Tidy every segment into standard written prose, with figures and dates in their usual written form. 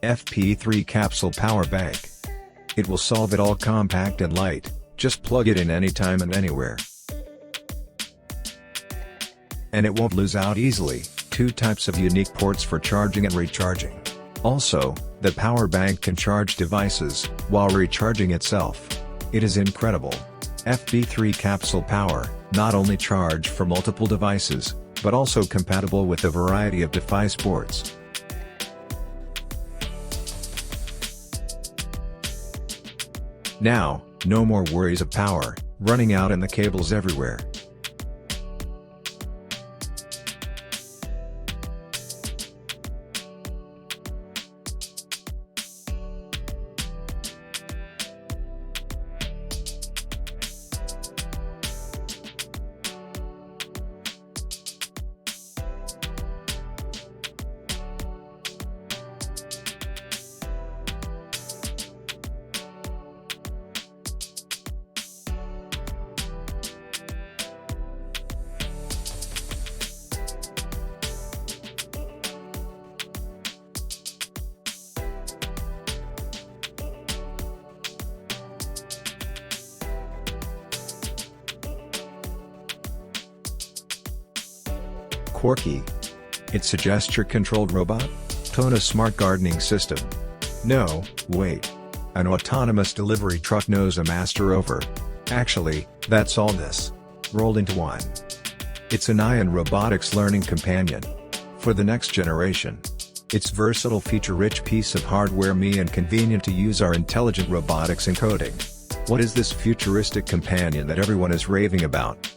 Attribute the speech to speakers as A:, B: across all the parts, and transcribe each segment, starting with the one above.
A: FP3 Capsule Power Bank. It will solve it all, compact and light, just plug it in anytime and anywhere. And it won't lose out easily, 2 types of unique ports for charging and recharging. Also, the power bank can charge devices, while recharging itself. It is incredible. FP3 Capsule Power, not only charge for multiple devices, but also compatible with a variety of device ports. Now, no more worries of power running out and the cables everywhere. Quarky. It's a gesture-controlled robot? Tone a smart gardening system. No, wait. An autonomous delivery truck knows a master rover. Actually, that's all this rolled into one. It's an AI and robotics learning companion for the next generation. It's versatile, feature-rich piece of hardware, and convenient to use our intelligent robotics encoding. What is this futuristic companion that everyone is raving about?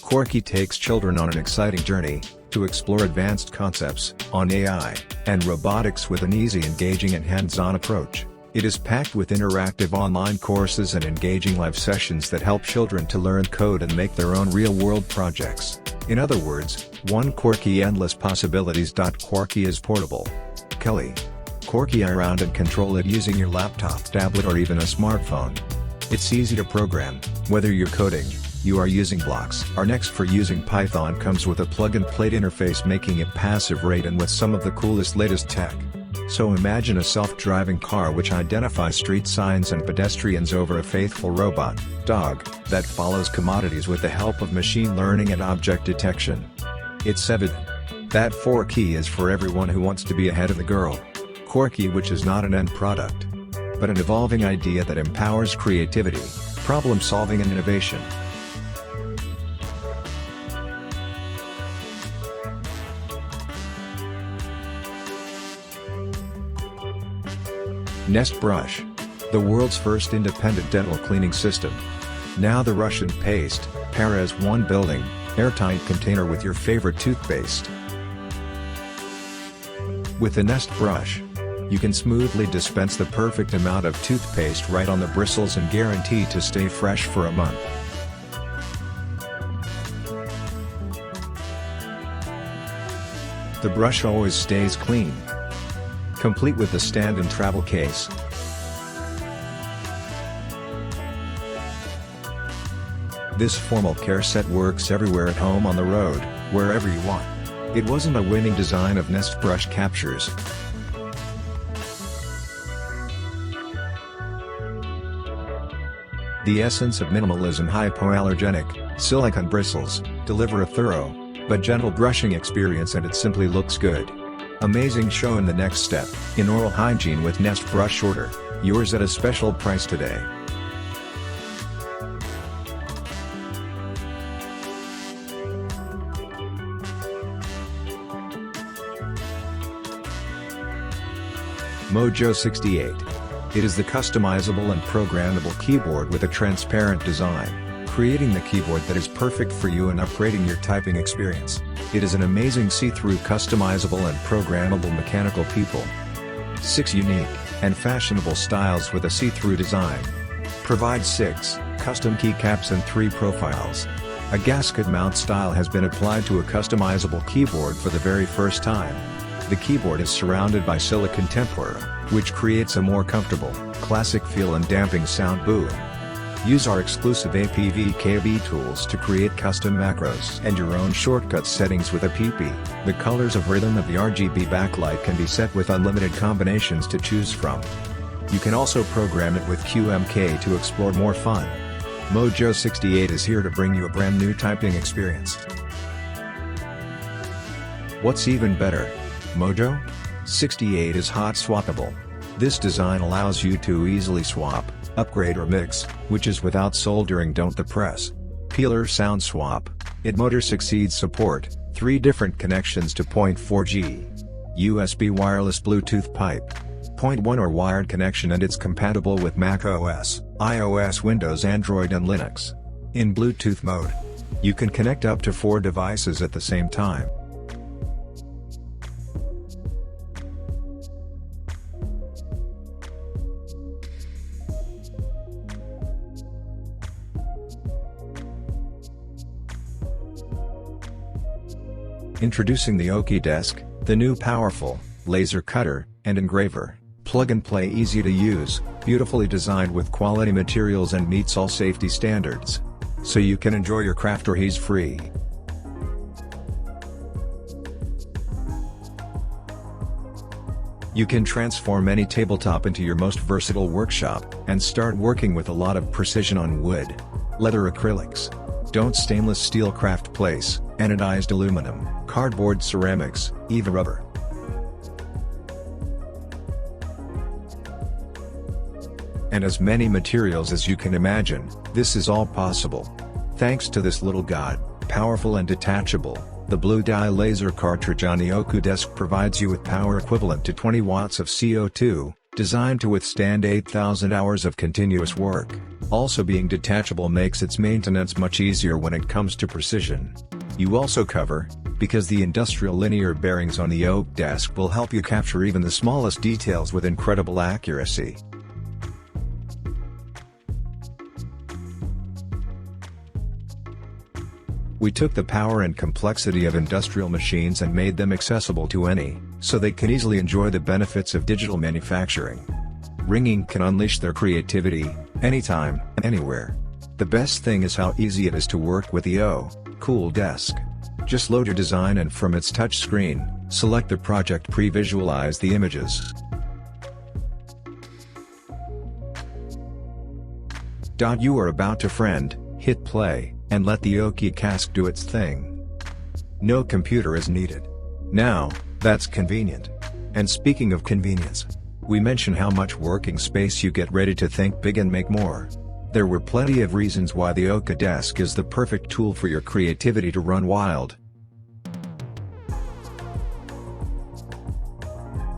A: Quarky takes children on an exciting journey to explore advanced concepts on AI and robotics with an easy, engaging and hands-on approach. It is packed with interactive online courses and engaging live sessions that help children to learn code and make their own real-world projects. In other words, one Quarky, endless possibilities. Quarky is portable. Kelly. Quarky around and control it using your laptop, tablet or even a smartphone. It's easy to program, whether you're coding, you are using blocks. Our next for using Python comes with a plug-and-play interface, making it passive rate and with some of the coolest latest tech. So imagine a self-driving car which identifies street signs and pedestrians over a faithful robot dog that follows commodities with the help of machine learning and object detection. It's evident that Quarky is for everyone who wants to be ahead of the girl. Quarky, which is not an end product, but an evolving idea that empowers creativity, problem-solving and innovation. Nest Brush. The world's first independent dental cleaning system. Now the Russian paste, pair as one building, airtight container with your favorite toothpaste. With the Nest Brush, you can smoothly dispense the perfect amount of toothpaste right on the bristles and guarantee to stay fresh for a month. The brush always stays clean, complete with the stand and travel case. This formal care set works everywhere, at home, on the road, wherever you want. It wasn't a winning design of Nest Brush captures the essence of minimalism. Hypoallergenic, silicone bristles, deliver a thorough but gentle brushing experience, and it simply looks good. Amazing show in the next step in oral hygiene with Nest Brush Shorter, yours at a special price today. Mojo 68. It is the customizable and programmable keyboard with a transparent design, creating the keyboard that is perfect for you and upgrading your typing experience. It is an amazing see-through, customizable and programmable mechanical pupil. 6 unique and fashionable styles with a see-through design. Provides 6 custom keycaps and 3 profiles. A gasket mount style has been applied to a customizable keyboard for the very first time. The keyboard is surrounded by silicone tempera, which creates a more comfortable, classic feel and damping sound. Boom! Use our exclusive APVKB tools to create custom macros and your own shortcut settings with a PP. The colors of rhythm of the RGB backlight can be set with unlimited combinations to choose from. You can also program it with QMK to explore more fun. Mojo 68 is here to bring you a brand new typing experience. What's even better? Mojo 68 is hot swappable. This design allows you to easily swap, upgrade or mix, which is without soldering. Don't the press. Peeler sound swap. It motor succeeds support, 3 different connections to 0.4G. USB wireless Bluetooth pipe. 0.1 or wired connection, and it's compatible with Mac OS, iOS, Windows, Android and Linux. In Bluetooth mode, you can connect up to 4 devices at the same time. Introducing the OKU Desk, the new powerful laser cutter and engraver. Plug and play, easy to use, beautifully designed with quality materials and meets all safety standards. So you can enjoy your craft or he's free. You can transform any tabletop into your most versatile workshop, and start working with a lot of precision on wood, leather, acrylics, stainless steel, craft place, anodized aluminum, cardboard, ceramics, EVA rubber. And as many materials as you can imagine. This is all possible thanks to this little god, powerful and detachable. The blue dye laser cartridge on the OKU Desk provides you with power equivalent to 20 watts of CO2, designed to withstand 8,000 hours of continuous work. Also, being detachable makes its maintenance much easier when it comes to precision. You also cover, because the industrial linear bearings on the OKU Desk will help you capture even the smallest details with incredible accuracy. We took the power and complexity of industrial machines and made them accessible to any, so they can easily enjoy the benefits of digital manufacturing. Ringing can unleash their creativity, anytime, anywhere. The best thing is how easy it is to work with the OKU Desk. Just load your design and from its touch screen, select the project, pre-visualize the images. You are about to friend, hit play, and let the OKU Desk do its thing. No computer is needed. Now, that's convenient. And speaking of convenience, we mention how much working space you get ready to think big and make more. There were plenty of reasons why the OKU Desk is the perfect tool for your creativity to run wild.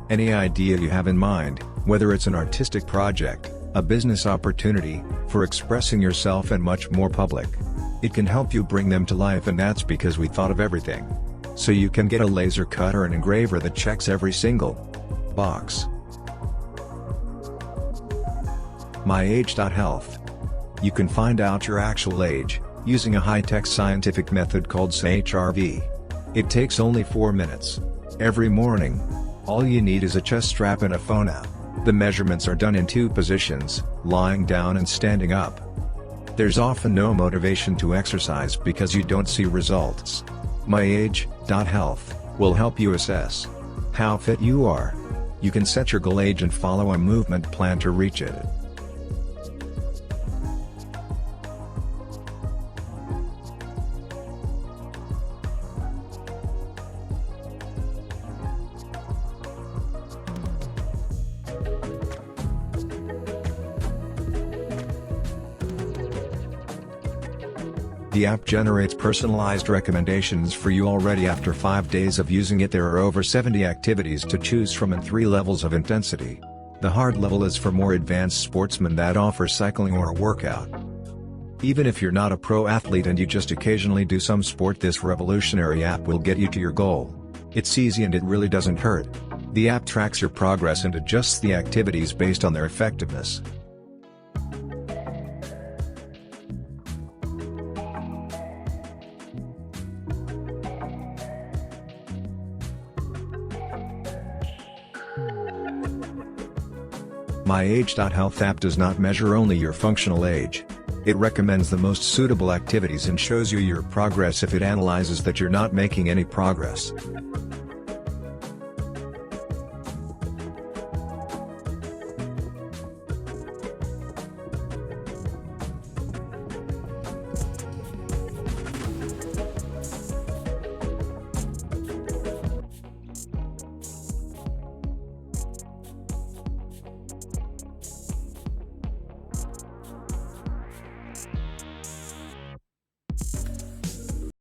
A: Any idea you have in mind, whether it's an artistic project, a business opportunity, for expressing yourself and much more public, it can help you bring them to life, and that's because we thought of everything. So you can get a laser cutter and engraver that checks every single box. myAGE.health. You can find out your actual age, using a high-tech scientific method called HRV. It takes only 4 minutes. Every morning. All you need is a chest strap and a phone app. The measurements are done in 2 positions, lying down and standing up. There's often no motivation to exercise because you don't see results. myAGE.health will help you assess how fit you are. You can set your goal age and follow a movement plan to reach it. The app generates personalized recommendations for you already after 5 days of using it. There are over 70 activities to choose from and 3 levels of intensity. The hard level is for more advanced sportsmen that offer cycling or a workout. Even if you're not a pro athlete and you just occasionally do some sport, this revolutionary app will get you to your goal. It's easy and it really doesn't hurt. The app tracks your progress and adjusts the activities based on their effectiveness. myAGE.health app does not measure only your functional age. It recommends the most suitable activities and shows you your progress if it analyzes that you're not making any progress.